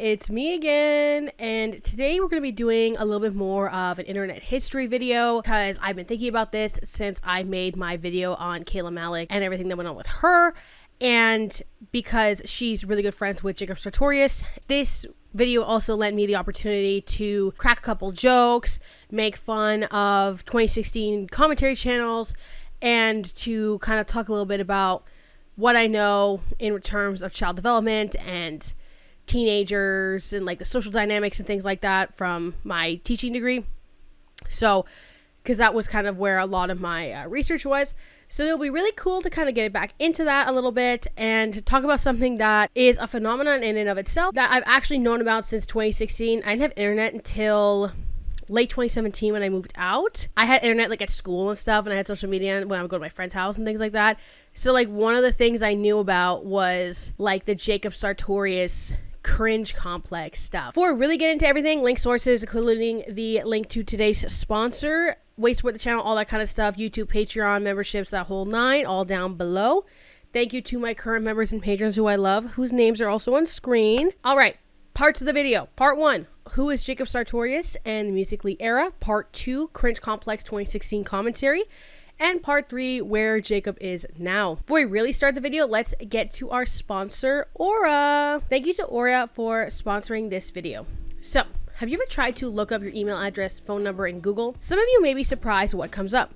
it's me again, and today we're going to be doing a little bit more of an internet history video because I've been thinking about this since I made my video on Kayla Malik and everything that went on with her, and because she's really good friends with Jacob Sartorious. This video also lent me the opportunity to crack a couple jokes, make fun of 2016 commentary channels, and to kind of talk a little bit about what I know in terms of child development and teenagers and like the social dynamics and things like that from my teaching degree. So, because that was kind of where a lot of my research was. So it'll be really cool to kind of get back into that a little bit and to talk about something that is a phenomenon in and of itself that I've actually known about since 2016. I didn't have internet until late 2017 when I moved out. I had internet like at school and stuff, and I had social media when I would go to my friend's house and things like that. So like one of the things I knew about was like the Jacob Sartorious Cringe complex stuff. Before we really get into everything, link sources, including the link to today's sponsor, ways to support the channel, all that kind of stuff, YouTube, Patreon, memberships, that whole nine, all down below. Thank you to my current members and patrons who I love, whose names are also on screen. All right, parts of the video. Part 1, who is Jacob Sartorious and the Musical.ly era? Part 2, Cringe Complex 2016 commentary. And part 3, where Jacob is now. Before we really start the video, let's get to our sponsor, Aura. Thank you to Aura for sponsoring this video. So, have you ever tried to look up your email address, phone number in Google? Some of you may be surprised what comes up,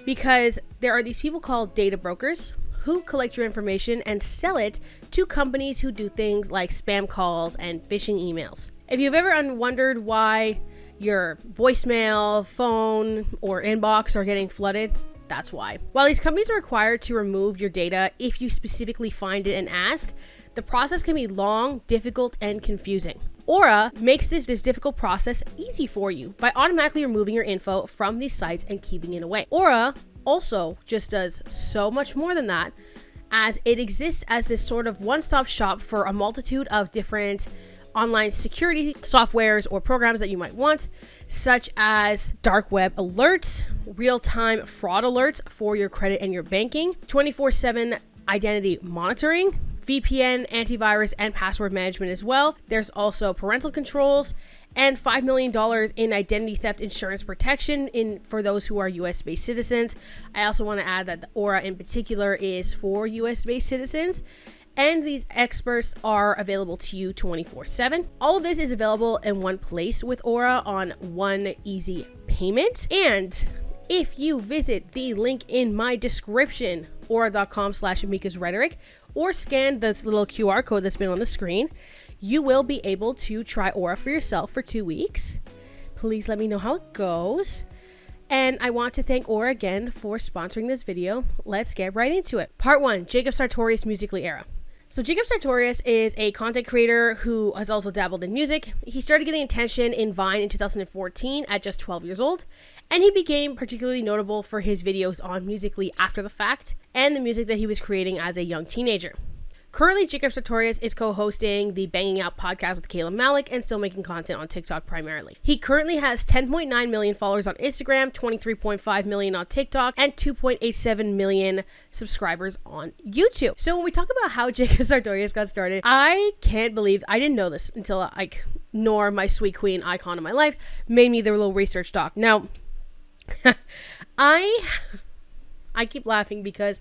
because there are these people called data brokers who collect your information and sell it to companies who do things like spam calls and phishing emails. If you've ever wondered why your voicemail, phone, or inbox are getting flooded, that's why. While these companies are required to remove your data if you specifically find it and ask, the process can be long, difficult, and confusing. Aura makes this difficult process easy for you by automatically removing your info from these sites and keeping it away. Aura also just does so much more than that, as it exists as this sort of one-stop shop for a multitude of different online security softwares or programs that you might want, such as dark web alerts, real-time fraud alerts for your credit and your banking, 24/7 identity monitoring, VPN, antivirus, and password management as well. There's also parental controls and $5 million in identity theft insurance protection for those who are US-based citizens. I also want to add that the Aura in particular is for US-based citizens, and these experts are available to you 24/7. All of this is available in one place with Aura on one easy payment. And if you visit the link in my description, aura.com/Mika's Rhetoric, or scan this little QR code that's been on the screen, you will be able to try Aura for yourself for 2 weeks. Please let me know how it goes. And I want to thank Aura again for sponsoring this video. Let's get right into it. Part 1, Jacob Sartorious Musical.ly era. So Jacob Sartorious is a content creator who has also dabbled in music. He started getting attention in Vine in 2014 at just 12 years old, and he became particularly notable for his videos on Musical.ly after the fact and the music that he was creating as a young teenager. Currently, Jacob Sartorious is co-hosting the Banging Out podcast with Kayla Malik and still making content on TikTok primarily. He currently has 10.9 million followers on Instagram, 23.5 million on TikTok, and 2.87 million subscribers on YouTube. So when we talk about how Jacob Sartorious got started, I can't believe I didn't know this until Nor, my sweet queen icon in my life, made me their little research doc. Now, I keep laughing because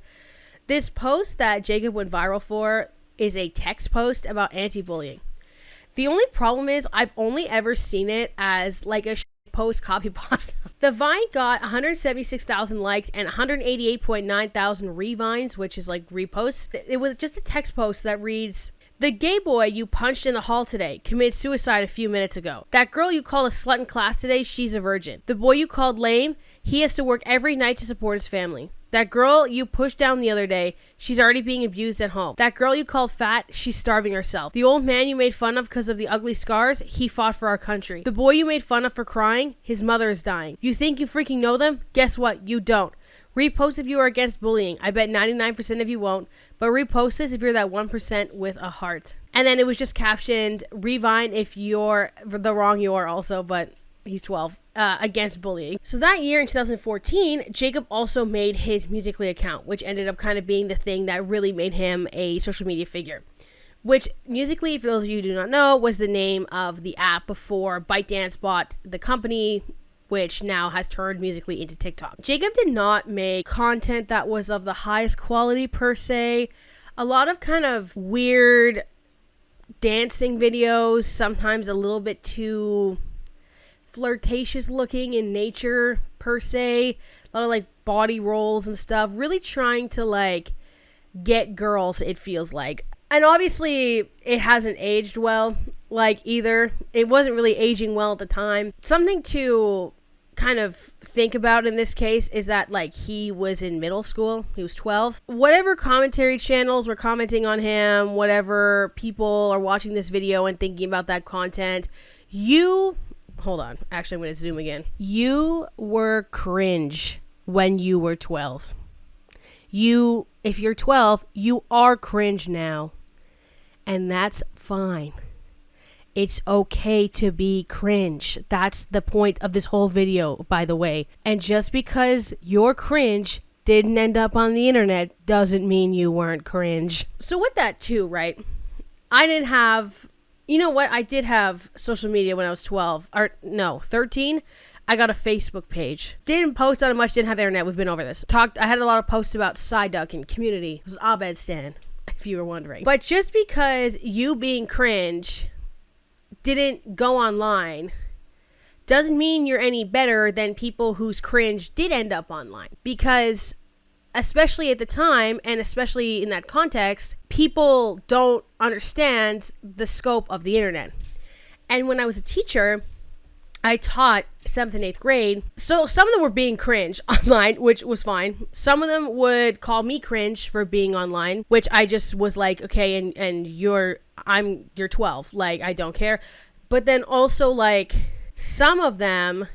this post that Jacob went viral for is a text post about anti-bullying. The only problem is I've only ever seen it as like a post copy pasta. The Vine got 176,000 likes and 188.9 thousand revines, which is like reposts. It was just a text post that reads, "The gay boy you punched in the hall today committed suicide a few minutes ago. That girl you called a slut in class today, she's a virgin. The boy you called lame, he has to work every night to support his family. That girl you pushed down the other day, she's already being abused at home. That girl you called fat, she's starving herself. The old man you made fun of because of the ugly scars, he fought for our country. The boy you made fun of for crying, his mother is dying. You think you freaking know them? Guess what? You don't. Repost if you are against bullying. I bet 99% of you won't, but repost this if you're that 1% with a heart." And then it was just captioned, "Revine if you're the wrong you are also, but he's 12. Against bullying." So that year in 2014, Jacob also made his Musical.ly account, which ended up kind of being the thing that really made him a social media figure. which Musical.ly, for those of you who do not know, was the name of the app before ByteDance bought the company, which now has turned Musical.ly into TikTok. Jacob did not make content that was of the highest quality per se. A lot of kind of weird dancing videos, sometimes a little bit too flirtatious looking in nature per se. A lot of like body rolls and stuff, really trying to like get girls, it feels like. And obviously it hasn't aged well, like either. It wasn't really aging well at the time. Something to kind of think about in this case is that like he was in middle school. He was 12. Whatever commentary channels were commenting on him, whatever people are watching this video and thinking about that content, hold on, actually I'm going to zoom again. You were cringe when you were 12. If you're 12, you are cringe now. And that's fine. It's okay to be cringe. That's the point of this whole video, by the way. And just because your cringe didn't end up on the internet doesn't mean you weren't cringe. So with that too, right? I didn't have, you know what? I did have social media when I was 13. I got a Facebook page. Didn't post on it much, didn't have internet. We've been over this. I had a lot of posts about Psyduck and community. It was an Abed stan, if you were wondering. But just because you being cringe didn't go online doesn't mean you're any better than people whose cringe did end up online. Because especially at the time, and especially in that context, people don't understand the scope of the internet. And when I was a teacher, I taught 7th and 8th grade. So some of them were being cringe online, which was fine. Some of them would call me cringe for being online, which I just was like, okay, and you're 12. Like, I don't care. But then also like some of them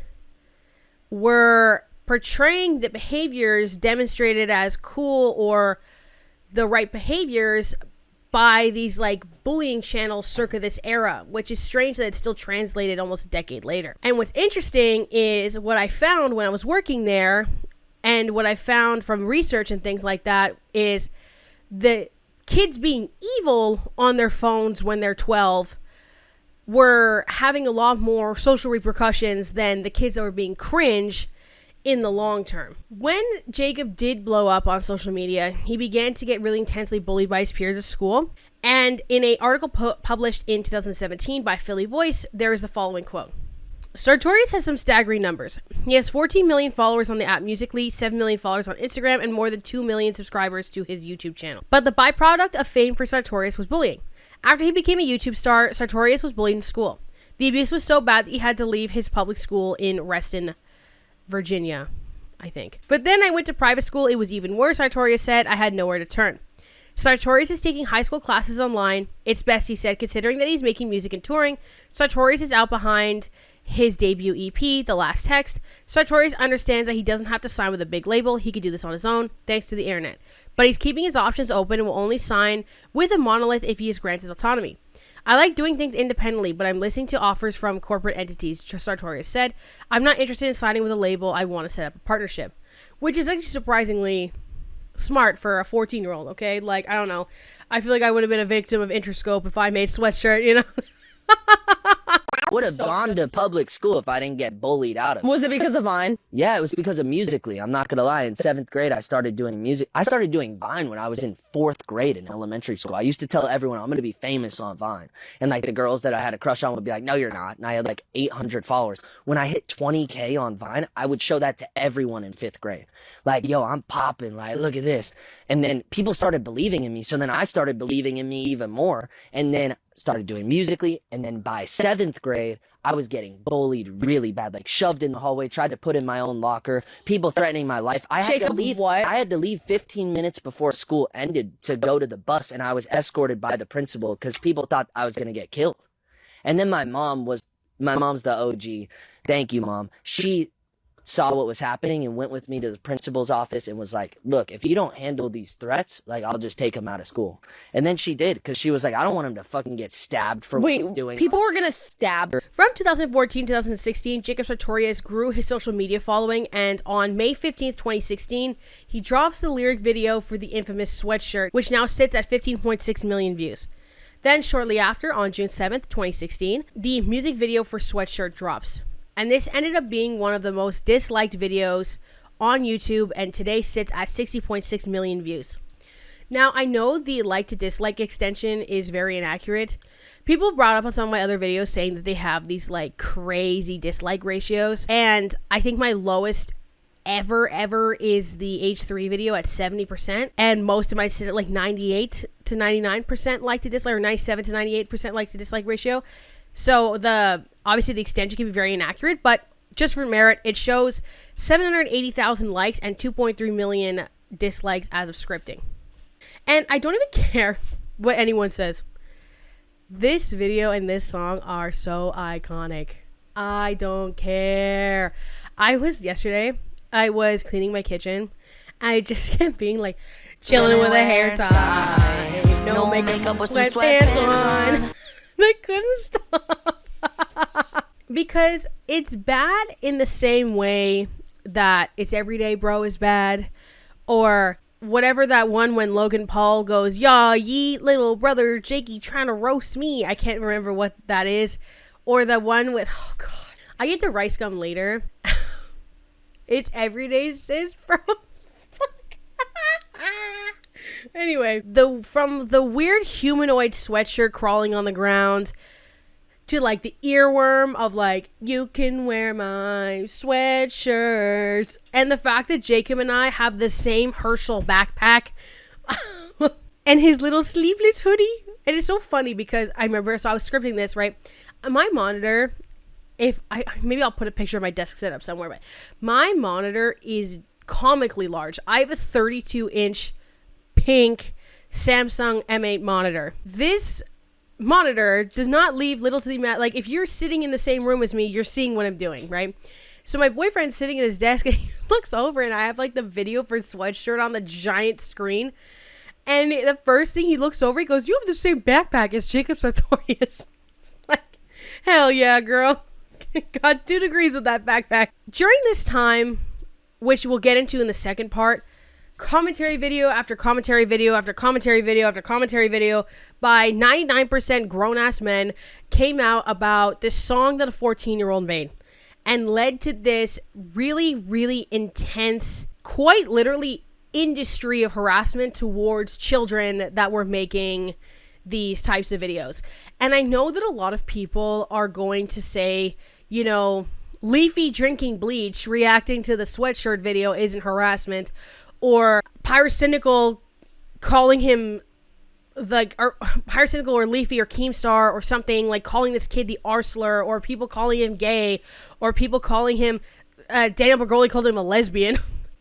were portraying the behaviors demonstrated as cool or the right behaviors by these like bullying channels circa this era, which is strange that it's still translated almost a decade later. And what's interesting is what I found when I was working there, and what I found from research and things like that, is the kids being evil on their phones when they're 12 were having a lot more social repercussions than the kids that were being cringe in the long term. When Jacob did blow up on social media, he began to get really intensely bullied by his peers at school. And in an article published in 2017 by Philly Voice, there is the following quote. Sartorious has some staggering numbers. He has 14 million followers on the app Musical.ly, 7 million followers on Instagram, and more than 2 million subscribers to his YouTube channel. But the byproduct of fame for Sartorious was bullying. After he became a YouTube star, Sartorious was bullied in school. The abuse was so bad that he had to leave his public school in Reston, Virginia, I think. But then I went to private school. It was even worse, Sartorious said. I had nowhere to turn. Sartorious is taking high school classes online. It's best, he said, considering that he's making music and touring. Sartorious is out behind his debut EP, The Last Text. Sartorious understands that he doesn't have to sign with a big label. He could do this on his own, thanks to the internet. But he's keeping his options open and will only sign with a monolith if he is granted autonomy. I like doing things independently, but I'm listening to offers from corporate entities, Sartorious said. I'm not interested in signing with a label. I want to set up a partnership. Which is actually surprisingly smart for a 14-year-old, okay? Like, I don't know. I feel like I would have been a victim of Interscope if I made Sweatshirt, you know? Would have gone to public school if I didn't get bullied out of it. Was it because of Vine? Yeah, it was because of Musical.ly. I'm not gonna lie. In 7th grade, I started doing music. I started doing Vine when I was in 4th grade in elementary school. I used to tell everyone I'm gonna be famous on Vine. And like the girls that I had a crush on would be like, no, you're not. And I had like 800 followers. When I hit 20K on Vine, I would show that to everyone in 5th grade. Like, yo, I'm popping. Like, look at this. And then people started believing in me. So then I started believing in me even more. And then started doing Musical.ly, and then by 7th grade, I was getting bullied really bad, like shoved in the hallway, tried to put in my own locker, people threatening my life. I had to leave 15 minutes before school ended to go to the bus, and I was escorted by the principal because people thought I was going to get killed. And then my mom's the OG. Thank you, Mom. She saw what was happening and went with me to the principal's office and was like, look, if you don't handle these threats, like, I'll just take him out of school. And then she did, because she was like, I don't want him to fucking get stabbed for what he's doing. People were gonna stab her. From 2014 to 2016, Jacob Sartorious grew his social media following, and on May 15th, 2016, he drops the lyric video for the infamous Sweatshirt, which now sits at 15.6 million views. Then shortly after, on June 7th, 2016, the music video for Sweatshirt drops. And this ended up being one of the most disliked videos on YouTube, and today sits at 60.6 million views. Now, I know the like to dislike extension is very inaccurate. People brought up on some of my other videos saying that they have these like crazy dislike ratios. And I think my lowest ever is the H3 video at 70%. And most of mine sit at like 98 to 99% like to dislike, or 97 to 98% like to dislike ratio. So obviously the extension can be very inaccurate, but just for merit, it shows 780,000 likes and 2.3 million dislikes as of scripting. And I don't even care what anyone says. This video and this song are so iconic. I don't care. Yesterday, I was cleaning my kitchen. I just kept being like, chilling with a hair tie. No makeup with sweatpants on. I couldn't stop. Because it's bad in the same way that It's Everyday Bro is bad. Or whatever that one when Logan Paul goes, "Yaw, ye little brother Jakey trying to roast me." I can't remember what that is. Or the one with, oh god, I get to Rice Gum later. It's Everyday Sis, bro. Anyway, from the weird humanoid sweatshirt crawling on the ground to like the earworm of like, "You can wear my sweatshirt," and the fact that Jacob and I have the same Herschel backpack and his little sleeveless hoodie. And it's so funny because I remember, so I was scripting this, right? My monitor, maybe I'll put a picture of my desk setup somewhere, but my monitor is comically large. I have a 32-inch pink Samsung M8 monitor. This monitor does not leave little to the amount, like if you're sitting in the same room as me, you're seeing what I'm doing, right? So my boyfriend's sitting at his desk and he looks over and I have like the video for Sweatshirt on the giant screen, and the first thing he looks over, he goes, "You have the same backpack as Jacob Sartorious." It's like, hell yeah, girl. Got 2 degrees with that backpack. During this time, which we'll get into in the second part, commentary video after commentary video after commentary video after commentary video by 99% grown-ass men came out about this song that a 14-year-old made, and led to this really, really intense, quite literally, industry of harassment towards children that were making these types of videos. And I know that a lot of people are going to say, you know, Leafy drinking bleach reacting to the Sweatshirt video isn't harassment, or Pyrocynical calling him like, or Pyrocynical or Leafy or Keemstar or something, like calling this kid the R slur, or people calling him gay, or people calling him, Daniel Bergoli called him a lesbian.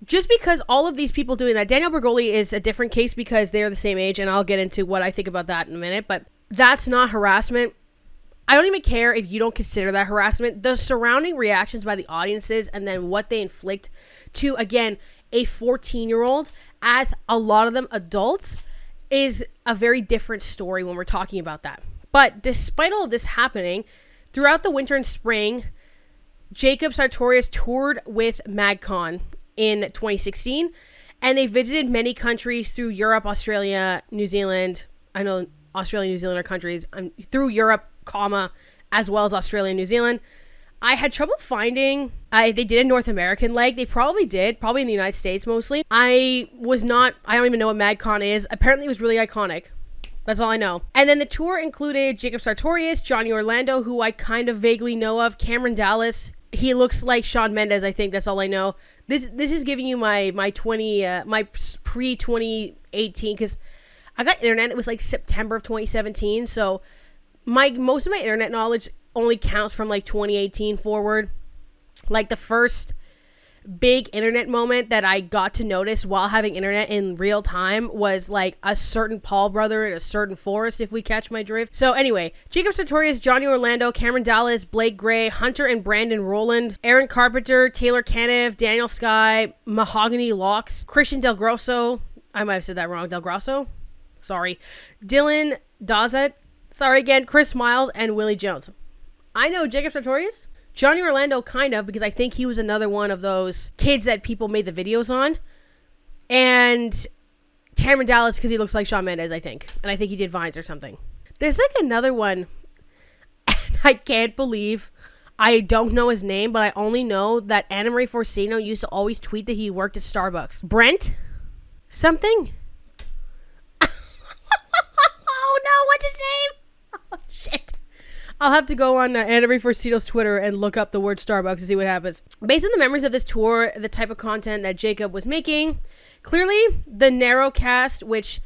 Just because all of these people doing that, Daniel Bergoli is a different case because they're the same age, and I'll get into what I think about that in a minute, but that's not harassment. I don't even care if you don't consider that harassment. The surrounding reactions by the audiences and then what they inflict to, again, a 14-year-old, as a lot of them adults, is a very different story when we're talking about that. But despite all of this happening, throughout the winter and spring, Jacob Sartorious toured with MagCon in 2016, and they visited many countries through Europe, Australia, New Zealand. I know Australia and New Zealand are countries. Through Europe, as well as Australia and New Zealand. I had trouble finding, they did a North American leg. They probably did, probably in the United States mostly. I don't even know what MagCon is. Apparently it was really iconic. That's all I know. And then the tour included Jacob Sartorious, Johnny Orlando, who I kind of vaguely know of, Cameron Dallas. He looks like Shawn Mendes, I think. That's all I know. This is giving you my pre-2018, because I got internet. It was like September of 2017, so most of my internet knowledge only counts from like 2018 forward. Like the first big internet moment that I got to notice while having internet in real time was like a certain Paul brother in a certain forest, if we catch my drift. So anyway, Jacob Sartorius, Johnny Orlando, Cameron Dallas, Blake Gray, Hunter and Brandon Rowland, Aaron Carpenter, Taylor Caniff, Daniel Sky, Mahogany Locks, Christian Del Grosso, I might have said that wrong, Del Grosso, sorry, Dylan Dazet, sorry again, Chris Miles, and Willie Jones. I know Jacob Sartorius, Johnny Orlando kind of, because I think he was another one of those kids that people made the videos on, and Cameron Dallas because he looks like Shawn Mendes, I think, and I think he did Vines or something. There's like another one. And I can't believe I don't know his name, but I only know that Anna Marie Forcino used to always tweet that he worked at Starbucks. Brent? Something? Oh no, what's his name? Oh shit. I'll have to go on Anna Marie Forcino's Twitter and look up the word Starbucks to see what happens. Based on the memories of this tour, the type of content that Jacob was making, clearly the narrow cast, which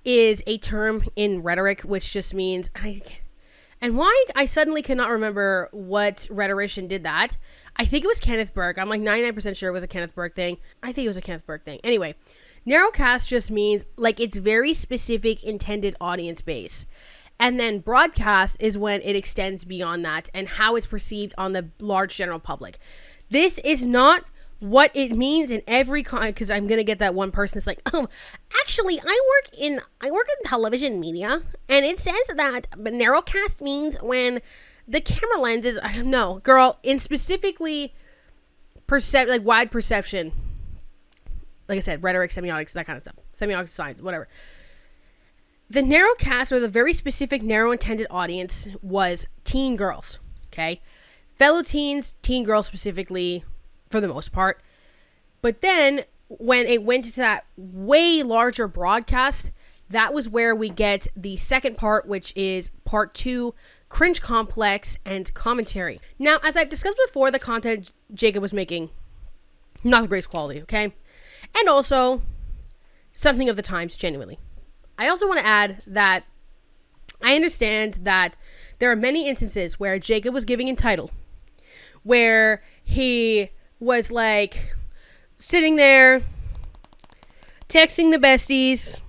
is a term in rhetoric, which just means, and why I suddenly cannot remember what rhetorician did that. I think it was Kenneth Burke. I'm like 99% sure it was a Kenneth Burke thing. I think it was a Kenneth Burke thing. Anyway, narrow cast just means like it's very specific intended audience base. And then broadcast is when it extends beyond that and how it's perceived on the large general public. This is not what it means in every because I'm gonna get that one person that's like, oh, actually I work in television media, and it says that narrowcast means when the camera lens is no, girl, in specifically wide perception. Like I said, rhetoric, semiotics, that kind of stuff. Semiotics, science, whatever. The narrow cast, or the very specific narrow intended audience, was teen girls. Okay, fellow teens, teen girls specifically, for the most part. But then when it went to that way larger broadcast, that was where we get the second part, which is part 2, cringe complex and commentary. Now, as I've discussed before, the content Jacob was making, not the greatest quality, okay? And also something of the times, genuinely. I also want to add that I understand that there are many instances where Jacob was giving entitled, where he was like sitting there texting the besties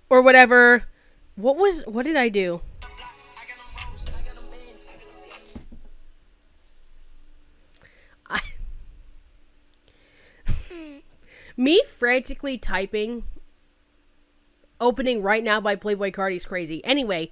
or whatever. What did I do? Me frantically typing opening right now by Playboy Cardi is crazy. Anyway,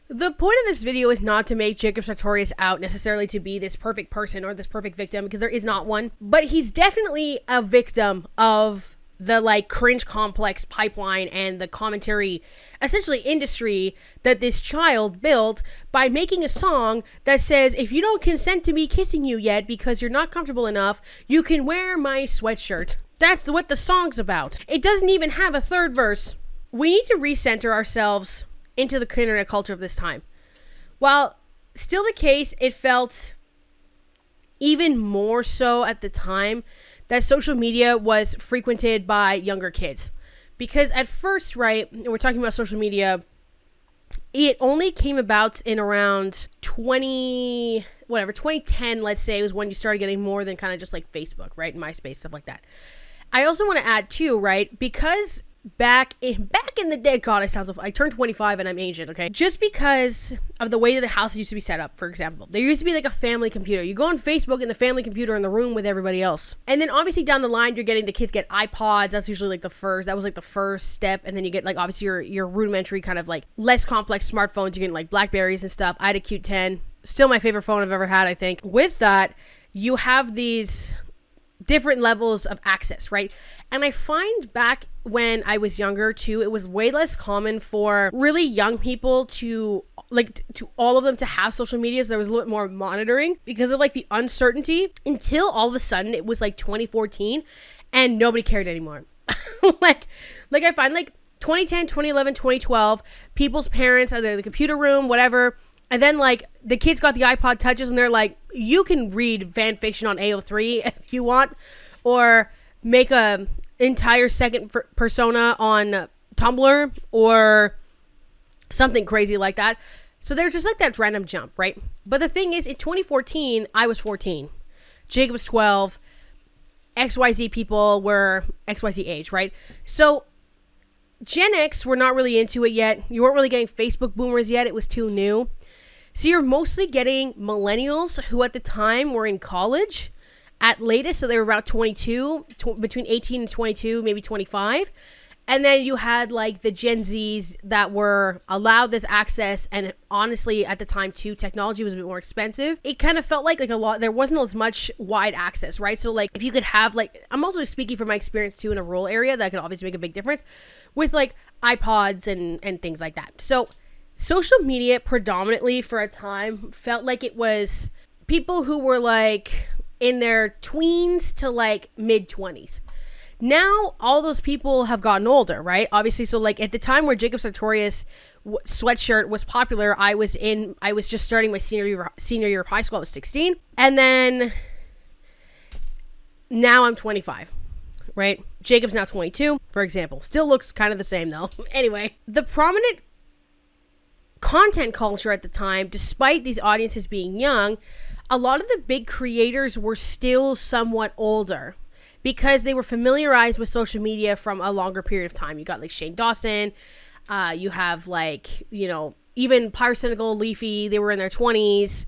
the point of this video is not to make Jacob Sartorious out necessarily to be this perfect person or this perfect victim, because there is not one. But he's definitely a victim of the like cringe complex pipeline and the commentary, essentially industry that this child built by making a song that says, if you don't consent to me kissing you yet because you're not comfortable enough, you can wear my sweatshirt. That's what the song's about. It doesn't even have a third verse. We need to recenter ourselves into the internet culture of this time. While still the case, it felt even more so at the time that social media was frequented by younger kids. Because at first, right, we're talking about social media, it only came about in around 2010, let's say, was when you started getting more than kind of just like Facebook, right, and MySpace, stuff like that. I also want to add too, right, because back in the day, God, I turned 25 and I'm ancient, okay? Just because of the way that the house used to be set up, for example. There used to be like a family computer. You go on Facebook and the family computer in the room with everybody else. And then obviously down the line, the kids get iPods. That's usually like that was like the first step. And then you get like obviously your rudimentary kind of like less complex smartphones. You're getting like Blackberries and stuff. I had a Cute 10. Still my favorite phone I've ever had, I think. With that, you have these different levels of access, right? And I find back when I was younger too, it was way less common for really young people to all of them to have social media. So there was a little bit more monitoring because of like the uncertainty, until all of a sudden it was like 2014 and nobody cared anymore. like I find like 2010, 2011, 2012, people's parents are in the computer room, whatever. And then, like, the kids got the iPod Touches, and they're like, you can read fan fiction on AO3 if you want, or make a entire second persona on Tumblr, or something crazy like that. So there's just, like, that random jump, right? But the thing is, in 2014, I was 14. Jacob was 12. XYZ people were XYZ age, right? So Gen X were not really into it yet. You weren't really getting Facebook boomers yet. It was too new. So you're mostly getting millennials who at the time were in college at latest. So they were about 22, between 18 and 22, maybe 25. And then you had like the Gen Zs that were allowed this access. And honestly, at the time too, technology was a bit more expensive. It kind of felt like a lot, there wasn't as much wide access, right? So like if you could have like, I'm also speaking from my experience too in a rural area, that could obviously make a big difference with like iPods and things like that. So social media predominantly for a time felt like it was people who were like in their tweens to like mid-20s. Now all those people have gotten older, right? Obviously, so like at the time where Jacob Sartorious sweatshirt was popular, I was just starting my senior year of high school. I was 16, and then now I'm 25, right? Jacob's now 22, for example. Still looks kind of the same though. Anyway, the prominent content culture at the time, despite these audiences being young, a lot of the big creators were still somewhat older, because they were familiarized with social media from a longer period of time. You got like Shane Dawson, you have like, you know, even Pyrocynical, Leafy, they were in their 20s,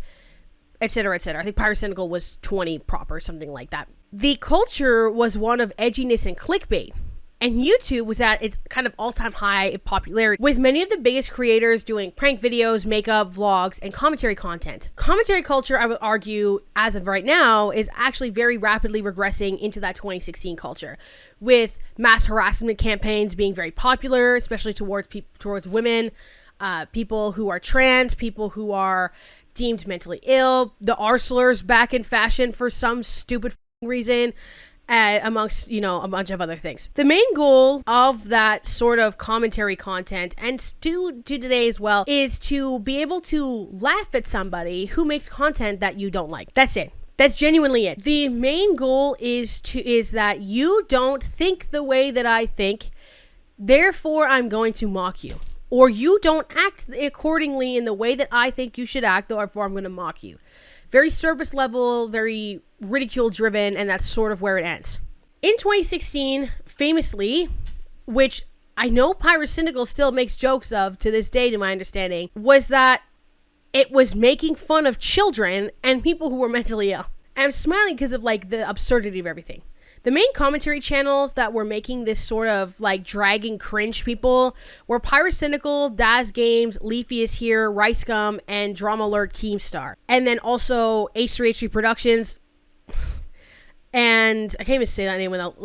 etc., etc. I think Pyrocynical was 20 proper, something like that. The culture was one of edginess and clickbait, and YouTube was at its kind of all-time high in popularity, with many of the biggest creators doing prank videos, makeup, vlogs, and commentary content. Commentary culture, I would argue, as of right now, is actually very rapidly regressing into that 2016 culture, with mass harassment campaigns being very popular, especially towards women, people who are trans, people who are deemed mentally ill, the R slurs back in fashion for some stupid reason, amongst, you know, a bunch of other things. The main goal of that sort of commentary content, and to today as well, is to be able to laugh at somebody who makes content that you don't like. That's it. That's genuinely it. The main goal is that you don't think the way that I think, therefore I'm going to mock you. Or you don't act accordingly in the way that I think you should act, therefore I'm going to mock you. Very surface level, very ridicule driven, and that's sort of where it ends. In 2016, famously, which I know Pyrocynical still makes jokes of to this day, to my understanding, was that it was making fun of children and people who were mentally ill. And I'm smiling because of like the absurdity of everything. The main commentary channels that were making this sort of like dragging cringe people were Pyrocynical, Daz Games, Leafy is Here, Rice Gum, and Drama Alert Keemstar. And then also H3H3 Productions. And I can't even say that name without...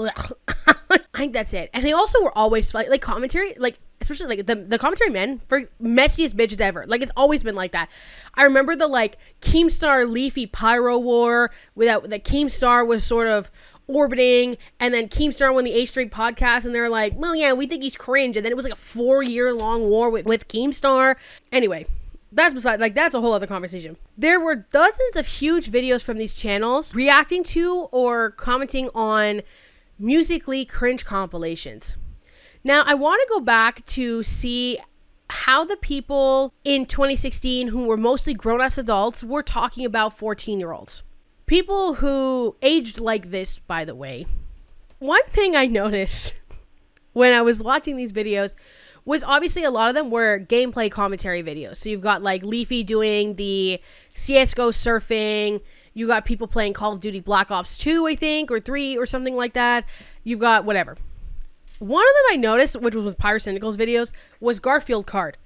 I think that's it. And they also were always like commentary, like especially like the commentary men, for messiest bitches ever. Like it's always been like that. I remember the like Keemstar Leafy Pyro War, without the Keemstar was sort of orbiting, and then Keemstar won the H3 podcast, and they're like, well, yeah, we think he's cringe, and then it was like a 4-year-long war with Keemstar. Anyway, that's beside, like, that's a whole other conversation. There were dozens of huge videos from these channels reacting to or commenting on musically cringe compilations. Now, I want to go back to see how the people in 2016 who were mostly grown-ass adults were talking about 14-year-olds. People who aged like this, by the way. One thing I noticed when I was watching these videos was obviously a lot of them were gameplay commentary videos. So you've got like Leafy doing the CSGO surfing. You got people playing Call of Duty Black Ops 2, I think, or 3 or something like that. You've got whatever. One of them I noticed, which was with Pyrocynical's videos, was Garfield Card.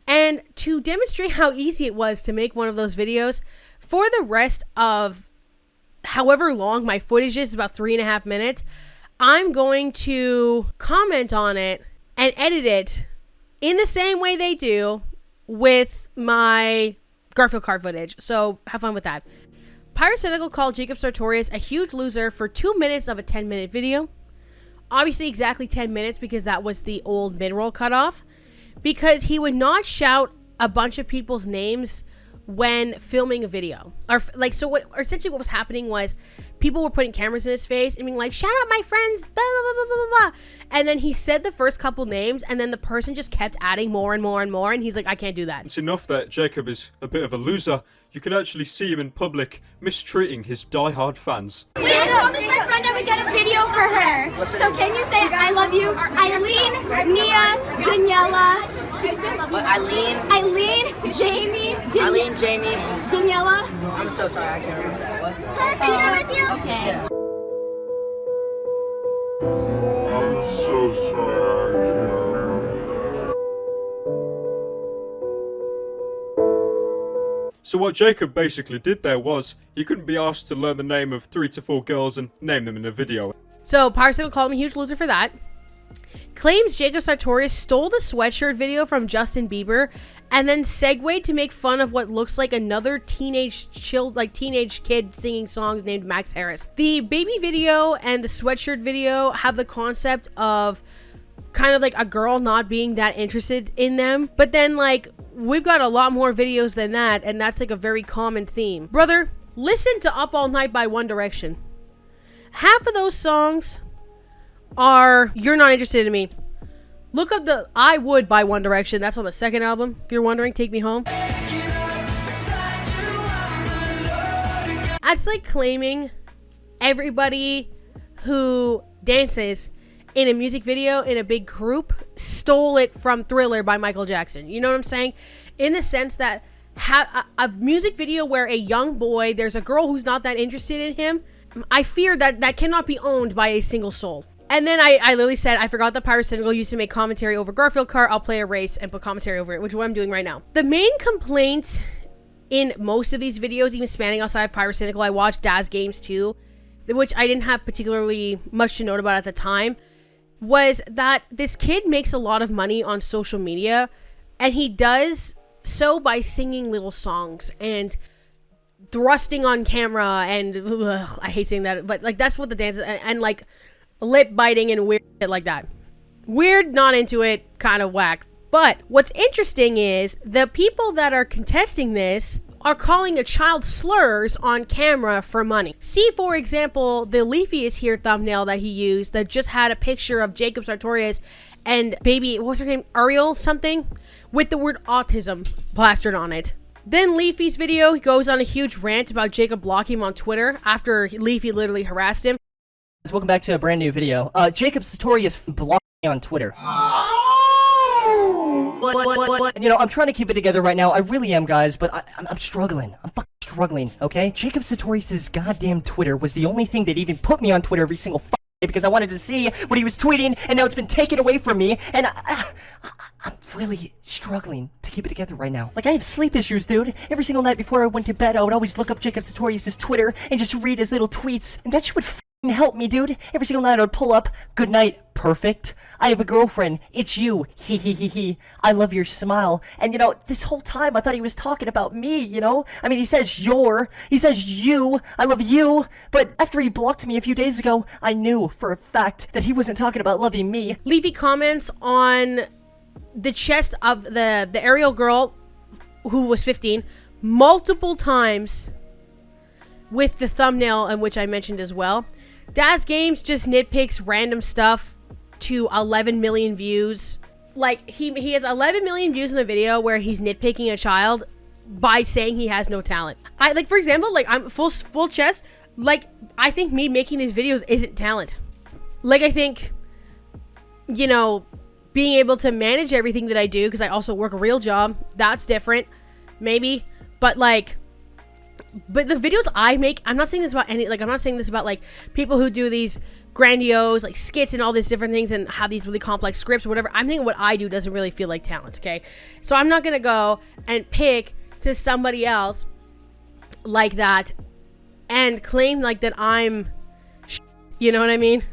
And to demonstrate how easy it was to make one of those videos, for the rest of however long my footage is, about 3.5 minutes, I'm going to comment on it and edit it in the same way they do with my Garfield Card footage. So have fun with that. Pyrocynical called Jacob Sartorious a huge loser for 2 minutes of a 10-minute video. Obviously exactly 10 minutes because that was the old mid-roll cutoff. Because he would not shout a bunch of people's names when filming a video. Or like, so essentially what was happening was people were putting cameras in his face and being like, shout out my friends, blah, blah, blah, blah, blah, blah. And then he said the first couple names, and then the person just kept adding more and more and more, and he's like, I can't do that. It's enough that Jacob is a bit of a loser. You can actually see him in public mistreating his die-hard fans. We had promised my friend I would get a video for her. So can you say I love you? Eileen, Nia, Daniela. Can you say I love you? What, Eileen? Eileen, Jamie, Eileen, Jamie. Daniela. I'm so sorry, I can't remember that. What? Her picture with you? Okay. Yeah. I'm so sorry, I can't remember that. So what Jacob basically did there was, he couldn't be asked to learn the name of 3 to 4 girls and name them in a video. So Pyrocynical called him a huge loser for that. claims Jacob Sartorious stole the sweatshirt video from Justin Bieber and then segued to make fun of what looks like another teenage kid singing songs named Max Harris. The baby video and the sweatshirt video have the concept of kind of like a girl not being that interested in them, but then like we've got a lot more videos than that, and that's like a very common theme. Brother, listen to Up All Night by One Direction. Half of those songs are "You're Not Interested in Me." Look up the I Would by One Direction. That's on the second album, if you're wondering. Take Me Home. That's like claiming everybody who dances in a music video in a big group stole it from Thriller by Michael Jackson. You know what I'm saying? In the sense that a music video where a young boy, there's a girl who's not that interested in him, I fear that cannot be owned by a single soul. And then I literally said, I forgot that Pirate Cynical used to make commentary over Garfield Kart. I'll play a race and put commentary over it, which is what I'm doing right now. The main complaint in most of these videos, even spanning outside of Pirate Cynical, I watched Daz Games too, which I didn't have particularly much to note about at the time, was that this kid makes a lot of money on social media, and he does so by singing little songs and thrusting on camera and I hate saying that, but like that's what the dance is, and like lip biting and weird shit like that. Weird, not into it, kind of whack. But what's interesting is the people that are contesting this are calling a child slurs on camera for money. See, for example, the Leafy is Here thumbnail that he used that just had a picture of Jacob Sartorius and baby, what was her name? Ariel something? With the word autism plastered on it. Then Leafy's video, he goes on a huge rant about Jacob blocking him on Twitter after Leafy literally harassed him. Welcome back to a brand new video. Jacob Sartorius blocked me on Twitter. You know, I'm trying to keep it together right now. I really am, guys, but I'm struggling. I'm fucking struggling, okay? Jacob Sartorius' goddamn Twitter was the only thing that even put me on Twitter every single day because I wanted to see what he was tweeting, and now it's been taken away from me, and I'm really struggling to keep it together right now. Like, I have sleep issues, dude. Every single night before I went to bed, I would always look up Jacob Sartorius' Twitter and just read his little tweets, and that shit would help me, dude. Every single night I would pull up, "Good night, perfect. I have a girlfriend. It's you. He he he he. I love your smile." And you know, this whole time I thought he was talking about me, you know? I mean, he says he says you, I love you. But after he blocked me a few days ago, I knew for a fact that he wasn't talking about loving me. Leafy comments on the chest of the Ariel girl who was 15 multiple times with the thumbnail in which I mentioned as well. Daz Games just nitpicks random stuff to 11 million views. Like, he has 11 million views in a video where he's nitpicking a child by saying he has no talent. Like, for example, like, I'm full chest. Like, I think me making these videos isn't talent. Like, I think, you know, being able to manage everything that I do, because I also work a real job, that's different, maybe. But, like, but the videos I make, I'm not saying this about I'm not saying this about, like, people who do these grandiose, like, skits and all these different things and have these really complex scripts or whatever. I'm thinking what I do doesn't really feel like talent, okay? So I'm not gonna go and pick to somebody else like that and claim, like, that I'm you know what I mean?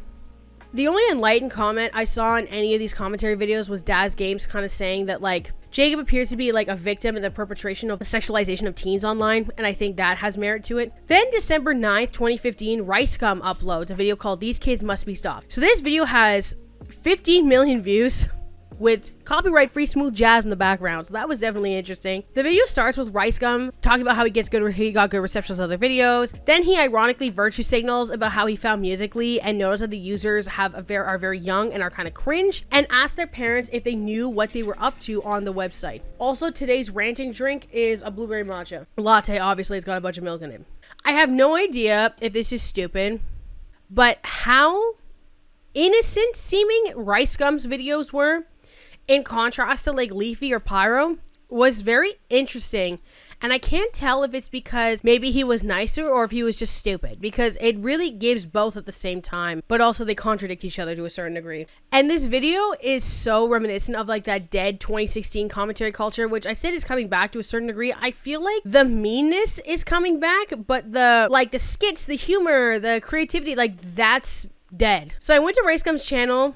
The only enlightened comment I saw in any of these commentary videos was Daz Games kind of saying that, like, Jacob appears to be, like, a victim in the perpetration of the sexualization of teens online, and I think that has merit to it. Then December 9th, 2015, Ricegum uploads a video called "These Kids Must Be Stopped." So this video has 15 million views with copyright-free smooth jazz in the background, so that was definitely interesting. The video starts with Ricegum talking about how he got good receptions on other videos. Then he ironically virtue signals about how he found Musically and noticed that the users are very young and are kind of cringe, and asked their parents if they knew what they were up to on the website. Also, today's ranting drink is a blueberry matcha latte. Obviously, it's got a bunch of milk in it. I have no idea if this is stupid, but how innocent seeming Ricegum's videos were, in contrast to, like, Leafy or Pyro, was very interesting. And I can't tell if it's because maybe he was nicer or if he was just stupid, because it really gives both at the same time, but also they contradict each other to a certain degree. And this video is so reminiscent of, like, that dead 2016 commentary culture, which I said is coming back to a certain degree. I feel like the meanness is coming back, but the skits, the humor, the creativity, like, that's dead. So I went to Ricegum's channel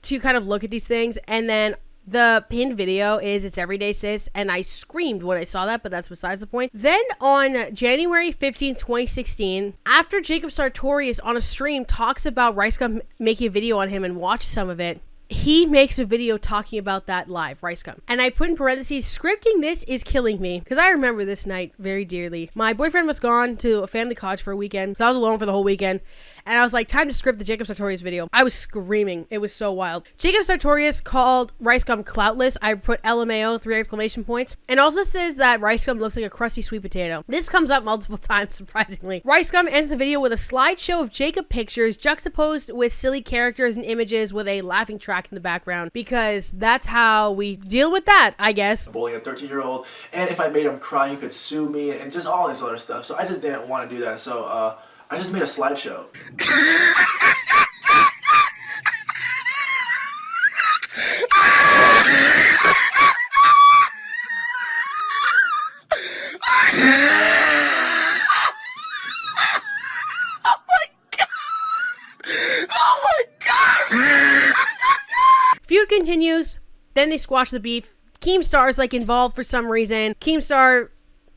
to kind of look at these things, and then the pinned video is It's Everyday Sis, and I screamed when I saw that, but that's besides the point. Then on January 15th, 2016, after Jacob Sartorious on a stream talks about Rice Gum making a video on him and watch some of it, he makes a video talking about that live, Rice Gum. And I put in parentheses, scripting this is killing me, because I remember this night very dearly. My boyfriend was gone to a family cottage for a weekend, so I was alone for the whole weekend. And I was like, time to script the Jacob Sartorius video. I was screaming. It was so wild. Jacob Sartorius called Rice Gum cloutless. I put LMAO, 3 exclamation points. And also says that Rice Gum looks like a crusty sweet potato. This comes up multiple times, surprisingly. Rice Gum ends the video with a slideshow of Jacob pictures juxtaposed with silly characters and images with a laughing track in the background. Because that's how we deal with that, I guess. Bullying a 13-year-old, and if I made him cry, he could sue me, and just all this other stuff. So I just didn't want to do that. So I just made a slideshow. Feud continues. Then they squash the beef. Keemstar is like involved for some reason. Keemstar,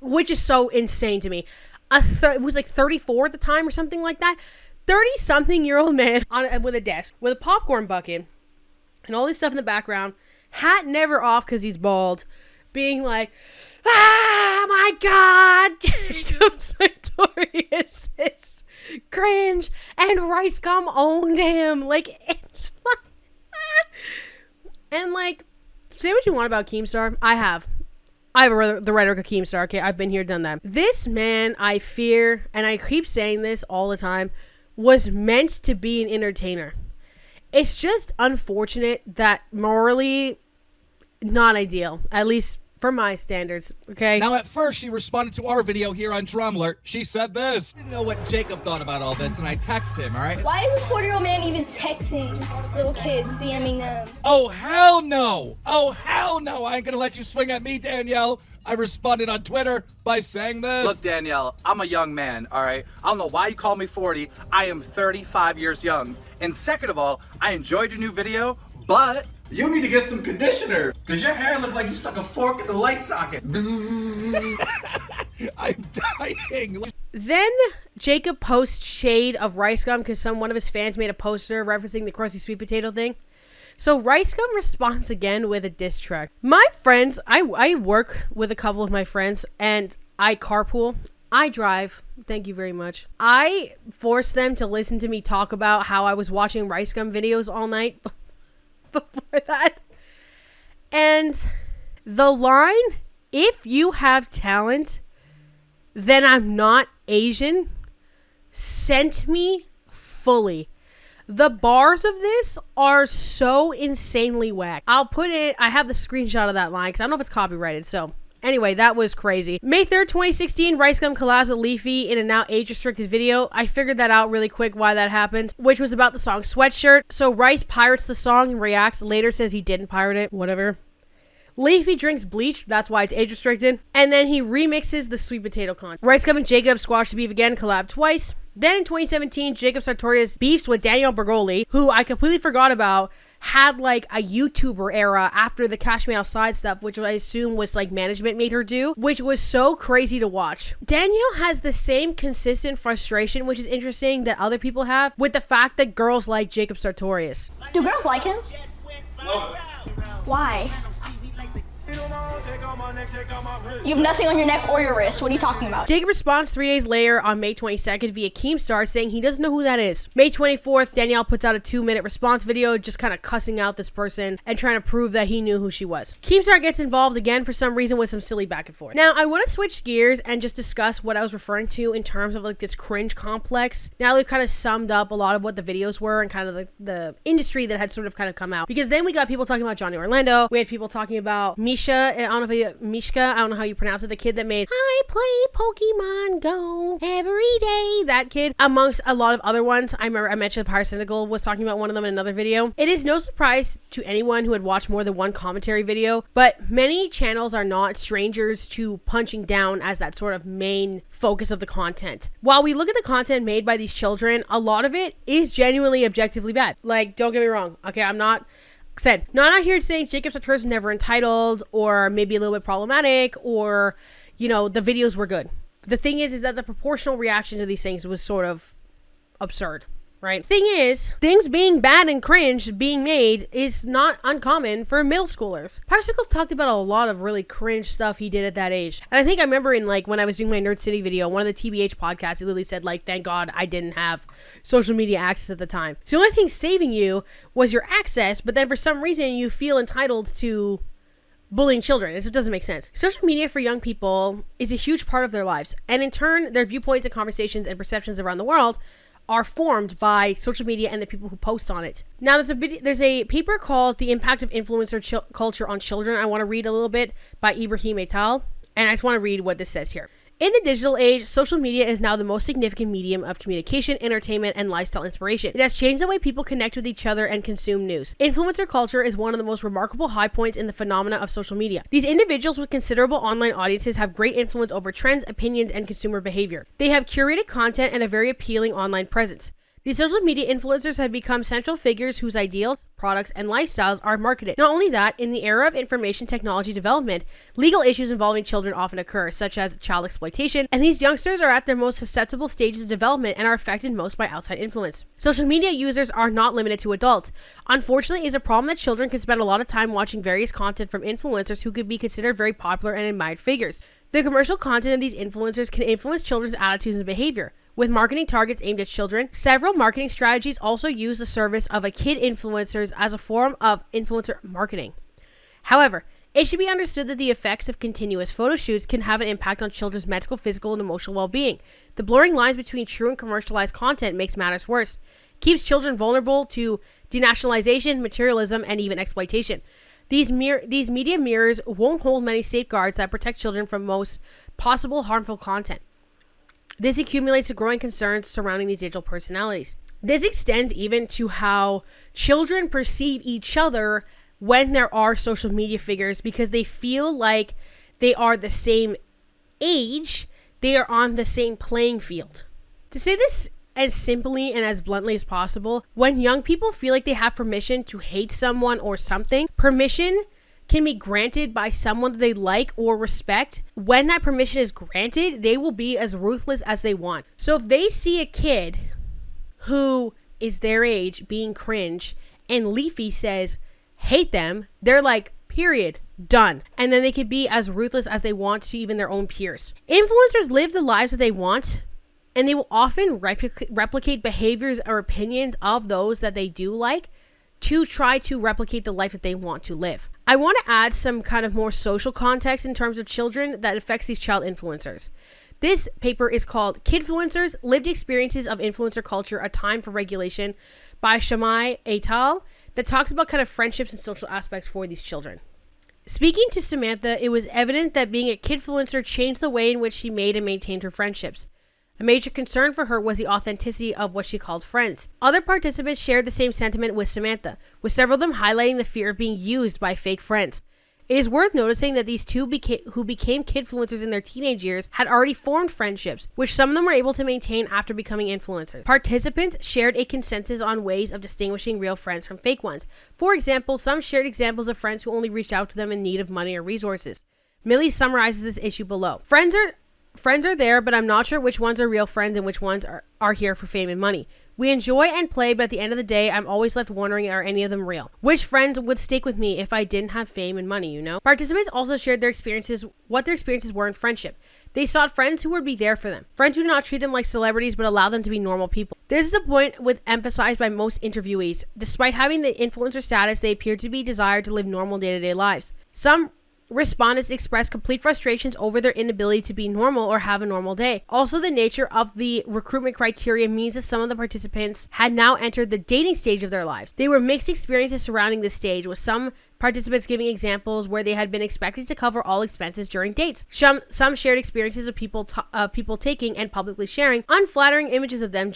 which is so insane to me. It was like 34 at the time or something like that. 30-something-year-old man with a desk with a popcorn bucket and all this stuff in the background. Hat never off because he's bald. Being like, ah, my God. Jacob Sartorius is cringe. And Rice Gum owned him. Like, it's... And like, say what you want about Keemstar. I have the Rhetoric of Keemstar. Okay, I've been here, done that. This man, I fear, and I keep saying this all the time, was meant to be an entertainer. It's just unfortunate that morally not ideal, at least for my standards, okay? Now, at first, she responded to our video here on Drumler. She said this. I didn't know what Jacob thought about all this, and I texted him, all right? Why is this 40-year-old man even texting little kids, DMing them? Oh, hell no. Oh, hell no. I ain't gonna let you swing at me, Danielle. I responded on Twitter by saying this. Look, Danielle, I'm a young man, all right? I don't know why you call me 40. I am 35 years young. And second of all, I enjoyed your new video, but... You need to get some conditioner, because your hair looks like you stuck a fork in the light socket. I'm dying. Then Jacob posts shade of Rice Gum because one of his fans made a poster referencing the crusty sweet potato thing. So Rice Gum responds again with a diss track. My friends, I work with a couple of my friends, and I carpool. I drive. Thank you very much. I forced them to listen to me talk about how I was watching Rice Gum videos all night before that. And the line, if you have talent, then I'm not Asian, sent me fully. The bars of this are so insanely whack. I'll put it, I have the screenshot of that line because I don't know if it's copyrighted, so anyway, that was crazy. May 3rd, 2016, Rice Gum collabs with Leafy in a now age-restricted video. I figured that out really quick why that happened, which was about the song Sweatshirt. So Rice pirates the song and reacts, later says he didn't pirate it, whatever. Leafy drinks bleach, that's why it's age-restricted. And then he remixes the sweet potato content. Rice Gum and Jacob squash the beef again, collab twice. Then in 2017, Jacob Sartorius beefs with Danielle Bergoli, who I completely forgot about, had like a YouTuber era after the Cash Me Outside stuff, which I assume was like management made her do, which was so crazy to watch. Danielle has the same consistent frustration, which is interesting, that other people have with the fact that girls like Jacob Sartorius. Do girls like him? Why? You have nothing on your neck or your wrist. What are you talking about? Jacob responds 3 days later on May 22nd via Keemstar saying he doesn't know who that is. May 24th, Danielle puts out a 2-minute response video just kind of cussing out this person and trying to prove that he knew who she was. Keemstar gets involved again for some reason with some silly back and forth. Now, I want to switch gears and just discuss what I was referring to in terms of like this cringe complex. Now we've kind of summed up a lot of what the videos were and kind of the industry that had sort of kind of come out. Because then we got people talking about Johnny Orlando. We had people talking about Misha Misha, I don't know if Mishka, I don't know how you pronounce it, the kid that made I play Pokemon Go every day, that kid, amongst a lot of other ones. I remember I mentioned Pyrocynical was talking about one of them in another video. It is no surprise to anyone who had watched more than one commentary video, but many channels are not strangers to punching down as that sort of main focus of the content. While we look at the content made by these children, a lot of it is genuinely objectively bad. Like, don't get me wrong, okay, I'm not not here saying Jacob Sartorious is never entitled or maybe a little bit problematic or, you know, the videos were good. The thing is that the proportional reaction to these things was sort of absurd, right? Thing is, things being bad and cringe being made is not uncommon for middle schoolers. Pyrocynicles talked about a lot of really cringe stuff he did at that age. And I think I remember in like when I was doing my Nerd City video, one of the TBH podcasts, he literally said like, thank God I didn't have social media access at the time. So the only thing saving you was your access, but then for some reason you feel entitled to bullying children. It just doesn't make sense. Social media for young people is a huge part of their lives. And in turn, their viewpoints and conversations and perceptions around the world are formed by social media and the people who post on it. Now, there's a paper called The Impact of Influencer Culture on Children. I want to read a little bit by Ibrahim et al. And I just want to read what this says here. In the digital age, social media is now the most significant medium of communication, entertainment, and lifestyle inspiration. It has changed the way people connect with each other and consume news. Influencer culture is one of the most remarkable high points in the phenomena of social media. These individuals with considerable online audiences have great influence over trends, opinions, and consumer behavior. They have curated content and a very appealing online presence. These social media influencers have become central figures whose ideals, products, and lifestyles are marketed. Not only that, in the era of information technology development, legal issues involving children often occur, such as child exploitation, and these youngsters are at their most susceptible stages of development and are affected most by outside influence. Social media users are not limited to adults. Unfortunately, it is a problem that children can spend a lot of time watching various content from influencers who could be considered very popular and admired figures. The commercial content of these influencers can influence children's attitudes and behavior. With marketing targets aimed at children, several marketing strategies also use the service of a kid influencers as a form of influencer marketing. However, it should be understood that the effects of continuous photo shoots can have an impact on children's mental, physical, and emotional well-being. The blurring lines between true and commercialized content makes matters worse, keeps children vulnerable to denationalization, materialism, and even exploitation. These media mirrors won't hold many safeguards that protect children from most possible harmful content. This accumulates to growing concerns surrounding these digital personalities. This extends even to how children perceive each other when there are social media figures because they feel like they are the same age, they are on the same playing field. To say this as simply and as bluntly as possible, when young people feel like they have permission to hate someone or something, permission can be granted by someone that they like or respect. When that permission is granted, they will be as ruthless as they want. So if they see a kid who is their age being cringe and Leafy says, hate them, they're like, period, done. And then they could be as ruthless as they want to even their own peers. Influencers live the lives that they want, and they will often replicate behaviors or opinions of those that they do like to try to replicate the life that they want to live. I want to add some kind of more social context in terms of children that affects these child influencers. This paper is called Kidfluencers, Lived Experiences of Influencer Culture, A Time for Regulation by Shamai et al. That talks about kind of friendships and social aspects for these children. Speaking to Samantha, it was evident that being a kidfluencer changed the way in which she made and maintained her friendships. A major concern for her was the authenticity of what she called friends. Other participants shared the same sentiment with Samantha, with several of them highlighting the fear of being used by fake friends. It is worth noticing that these two who became kidfluencers in their teenage years had already formed friendships, which some of them were able to maintain after becoming influencers. Participants shared a consensus on ways of distinguishing real friends from fake ones. For example, some shared examples of friends who only reached out to them in need of money or resources. Millie summarizes this issue below. Friends are there, but I'm not sure which ones are real friends and which ones are here for fame and money. We enjoy and play, but at the end of the day, I'm always left wondering, are any of them real? Which friends would stick with me if I didn't have fame and money, you know? Participants also shared what their experiences were in friendship. They sought friends who would be there for them. Friends who do not treat them like celebrities, but allow them to be normal people. This is a point emphasized by most interviewees. Despite having the influencer status, they appear to be desired to live normal day-to-day lives. Some respondents expressed complete frustrations over their inability to be normal or have a normal day. Also, the nature of the recruitment criteria means that some of the participants had now entered the dating stage of their lives. They were mixed experiences surrounding this stage, with some participants giving examples where they had been expected to cover all expenses during dates. Some shared experiences of people taking and publicly sharing unflattering images of them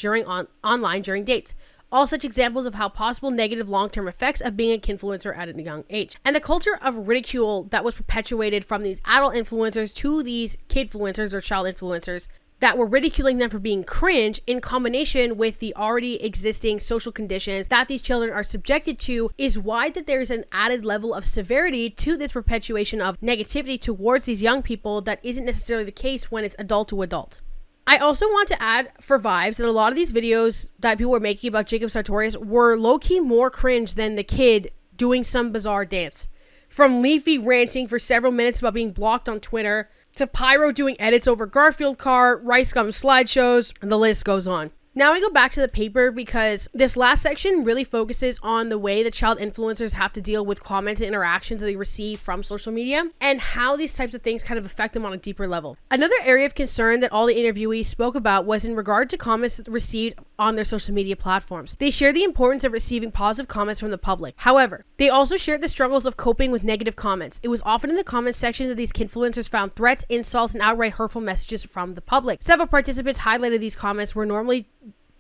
online during dates. All such examples of how possible negative long-term effects of being a kinfluencer at a young age. And the culture of ridicule that was perpetuated from these adult influencers to these kidfluencers or child influencers that were ridiculing them for being cringe, in combination with the already existing social conditions that these children are subjected to, is why that there's an added level of severity to this perpetuation of negativity towards these young people that isn't necessarily the case when it's adult to adult. I also want to add for vibes that a lot of these videos that people were making about Jacob Sartorious were low-key more cringe than the kid doing some bizarre dance. From Leafy ranting for several minutes about being blocked on Twitter, to Pyro doing edits over Garfield car, Rice Gum slideshows, and the list goes on. Now I go back to the paper because this last section really focuses on the way that child influencers have to deal with comments and interactions that they receive from social media and how these types of things kind of affect them on a deeper level. Another area of concern that all the interviewees spoke about was in regard to comments received on their social media platforms. They shared the importance of receiving positive comments from the public. However, they also shared the struggles of coping with negative comments. It was often in the comment section that these influencers found threats, insults, and outright hurtful messages from the public. Several participants highlighted these comments were normally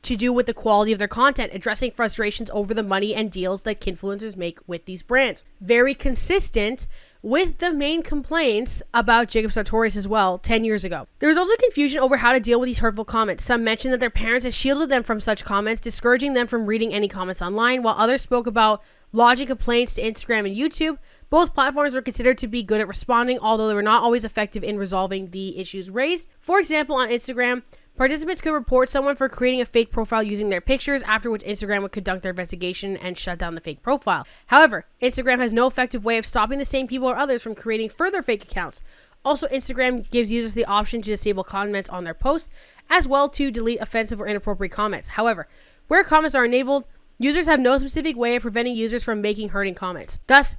to do with the quality of their content, addressing frustrations over the money and deals that kinfluencers make with these brands. Very consistent with the main complaints about Jacob Sartorious as well 10 years ago. There was also confusion over how to deal with these hurtful comments. Some mentioned that their parents had shielded them from such comments, discouraging them from reading any comments online, while others spoke about lodging complaints to Instagram and YouTube. Both platforms were considered to be good at responding, although they were not always effective in resolving the issues raised. For example, on Instagram, participants could report someone for creating a fake profile using their pictures, after which Instagram would conduct their investigation and shut down the fake profile. However, Instagram has no effective way of stopping the same people or others from creating further fake accounts. Also, Instagram gives users the option to disable comments on their posts, as well to delete offensive or inappropriate comments. However, where comments are enabled, users have no specific way of preventing users from making hurting comments. Thus,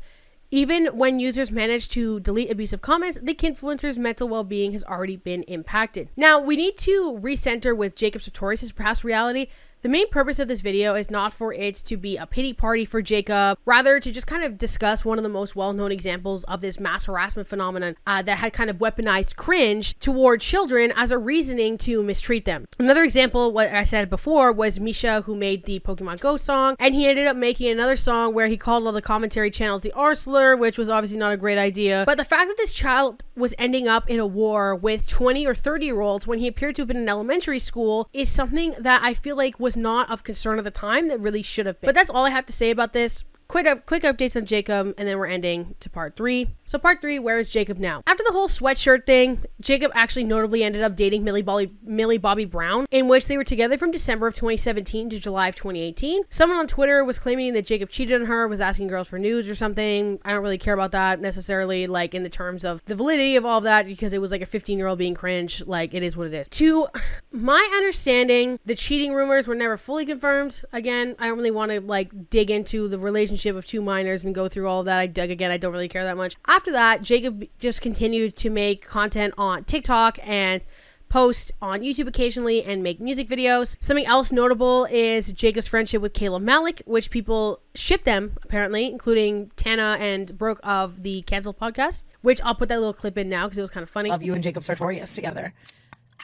even when users manage to delete abusive comments, the kinfluencer's mental well-being has already been impacted. Now, we need to recenter with Jacob Sartorius' past reality. The main purpose of this video is not for it to be a pity party for Jacob, rather to just kind of discuss one of the most well-known examples of this mass harassment phenomenon that had kind of weaponized cringe toward children as a reasoning to mistreat them. Another example, what I said before, was Misha, who made the Pokemon Go song, and he ended up making another song where he called all the commentary channels the R slur, which was obviously not a great idea. But the fact that this child was ending up in a war with 20 or 30-year-olds when he appeared to have been in elementary school is something that I feel like was not of concern at the time that really should have been. But that's all I have to say about this. Quick updates on Jacob, and then we're ending to part 3. So part 3, where is Jacob now? After the whole sweatshirt thing, Jacob actually notably ended up dating Millie Bobby Brown, in which they were together from December of 2017 to July of 2018. Someone on Twitter was claiming that Jacob cheated on her, was asking girls for news or something. I don't really care about that necessarily, like in the terms of the validity of all of that, because it was like a 15-year-old being cringe. Like, it is what it is. To my understanding, the cheating rumors were never fully confirmed. Again, I don't really want to like dig into the relationship of two minors and go through all of that. I don't really care that much. After that, Jacob just continued to make content on TikTok and post on YouTube occasionally and make music videos. Something else notable is Jacob's friendship with Kayla Malik, which people ship them apparently, including Tana and Brooke of the Cancelled podcast, which I'll put that little clip in now because it was kind of funny. Love you and Jacob Sartorious together.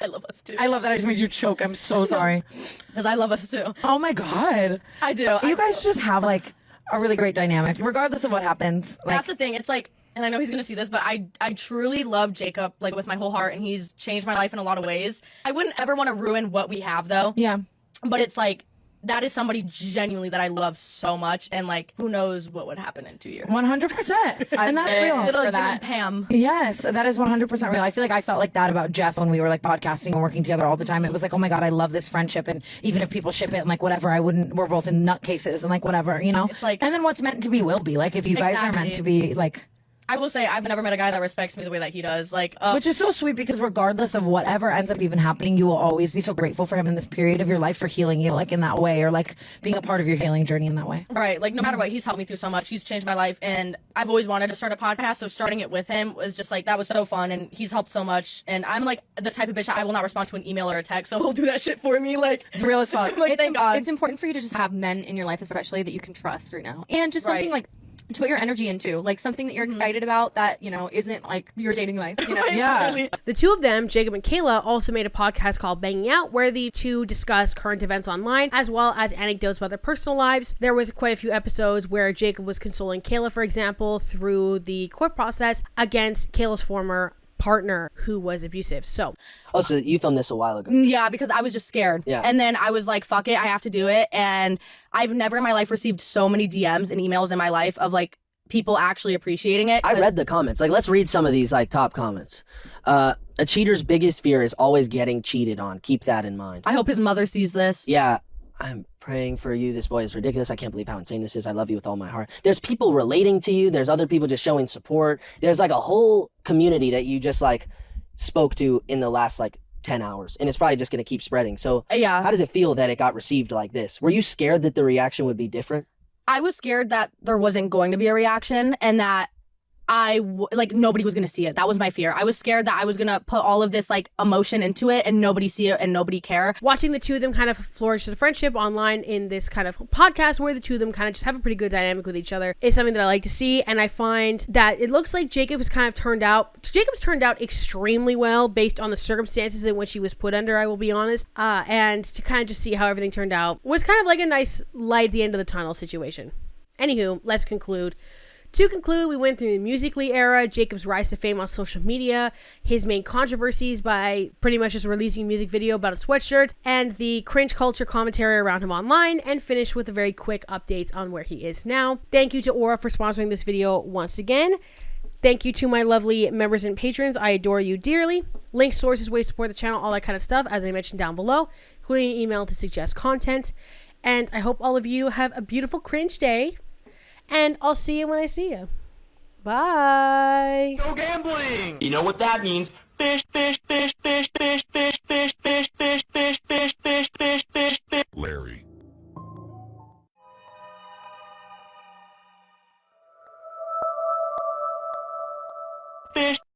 I love us too. I love that I just made you choke. I'm so sorry. Because I love us too. Oh my God. I do. You guys just have like a really great dynamic, regardless of what happens. Like, that's the thing. It's like, and I know he's gonna see this, but I truly love Jacob, like, with my whole heart, and he's changed my life in a lot of ways. I wouldn't ever want to ruin what we have, though. Yeah. But it's like, that is somebody genuinely that I love so much, and like, who knows what would happen in 2 years. 100%. And that's real. Little For that. Jim and Pam. Yes, that is 100% real. I feel like I felt like that about Jeff when we were like podcasting and working together all the time. It was like, oh my God, I love this friendship, and even if people ship it, and like whatever, we're both in nutcases and like whatever, you know? It's like, and then what's meant to be will be. Like if you guys are meant to be, like, I will say I've never met a guy that respects me the way that he does. Like, which is so sweet because regardless of whatever ends up even happening, you will always be so grateful for him in this period of your life for healing you like in that way, or like being a part of your healing journey in that way. Right. Like no matter what, he's helped me through so much. He's changed my life, and I've always wanted to start a podcast. So starting it with him was just like, that was so fun, and he's helped so much. And I'm like the type of bitch I will not respond to an email or a text, so he'll do that shit for me. Like it's real as fuck. Like thank God. It's important for you to just have men in your life, especially that you can trust right now, and just something like to put your energy into, like something that you're excited about that, you know, isn't like your dating life, you know? Yeah. The two of them, Jacob and Kayla, also made a podcast called Banging Out, where the two discuss current events online, as well as anecdotes about their personal lives. There was quite a few episodes where Jacob was consoling Kayla, for example, through the court process against Kayla's former partner who was abusive. So you filmed this a while ago? Yeah, because I was just scared. Yeah. And then I was like, fuck it, I have to do it. And I've never in my life received so many DMs and emails in my life of like people actually appreciating it. I read the comments. Like, let's read some of these like top comments. A cheater's biggest fear is always getting cheated on. Keep that in mind. I hope his mother sees this. Yeah. I'm praying for you. This boy is ridiculous. I can't believe how insane this is. I love you with all my heart. There's people relating to you. There's other people just showing support. There's like a whole community that you just like spoke to in the last like 10 hours. And it's probably just going to keep spreading. So yeah. How does it feel that it got received like this? Were you scared that the reaction would be different? I was scared that there wasn't going to be a reaction and that like nobody was going to see it. That was my fear. I was scared that I was going to put all of this like emotion into it and nobody see it and nobody care. Watching the two of them kind of flourish as a friendship online in this kind of podcast where the two of them kind of just have a pretty good dynamic with each other is something that I like to see. And I find that it looks like Jacob's turned out extremely well based on the circumstances in which he was put under, I will be honest. And to kind of just see how everything turned out was kind of like a nice light at the end of the tunnel situation. Anywho, let's conclude. To conclude, we went through the Musical.ly era, Jacob's rise to fame on social media, his main controversies by pretty much just releasing a music video about a sweatshirt, and the cringe culture commentary around him online, and finished with a very quick updates on where he is now. Thank you to Aura for sponsoring this video once again. Thank you to my lovely members and patrons. I adore you dearly. Links, sources, ways to support the channel, all that kind of stuff, as I mentioned down below, including an email to suggest content. And I hope all of you have a beautiful cringe day. And I'll see you when I see you. Bye. No gambling! You know what that means? Fish, fish, fish, fish, fish, fish, fish, fish, fish.